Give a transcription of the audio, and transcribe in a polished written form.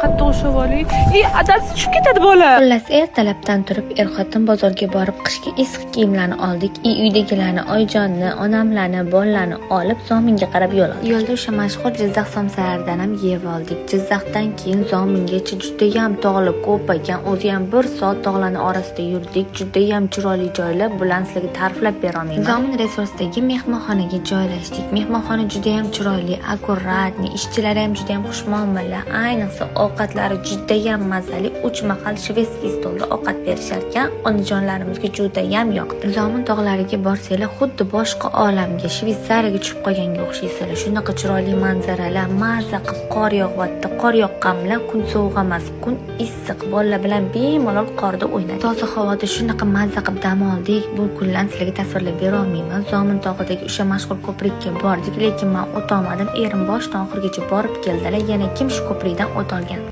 Qattiq ushlab oling. Adasi tushib ketadi bola. Xullas, ertalabdan turib er-xotin bozorga borib qishki issiq kiyimlarni oldik. Uydagilarni, Oyjonni, onamlarni, bolalarni olib Zominga qarab yo'l oldik. Yo'lda o'sha mashhur Jizzax somsalaridan ham yeb oldik. Jizzaxdan keyin Zomingacha juda ham tog'li ko'p ekan. O'zi ham 1 soat tog'larning orasida yurdik. Juda ham chiroyli joylar, bularni sizlarga ta'riflab bera olmayman. Zomin resursdagi mehmonxonaga joylashdik. Mehmonxona juda ham chiroyli, akkuratni, ishchilari ham juda ham xushmuomala. Ayniqsa ovqatlari juda ham mazali, 3 mahal shvedskiy stolda ovqat berishar ekan. Onajonlarimizga juda ham yoqdi. Zomin tog'lariga borsanglar, xuddi boshqa olamga, Shvetsariyaga tushib qolganga o'xshaysizlar. Shunaqa chiroyli manzaralar, maza qilib qor yog'yapti. Qor yoqqan bilan kun sovuq emas, kun issiq. Bolalar bilan bemalol qorda o'ynaydi. Toza havoda shunaqa maza qilib dam oldik. Bu kunlarni sizlarga tasvirlab bera olmayman. Zomin tog'idagi o'sha mashhur ko'prikka bordik, lekin men o'ta olmadim. Erim boshdan oxirigacha borib keldilar. Yana kim shu ko'prikdan o'ta olgan?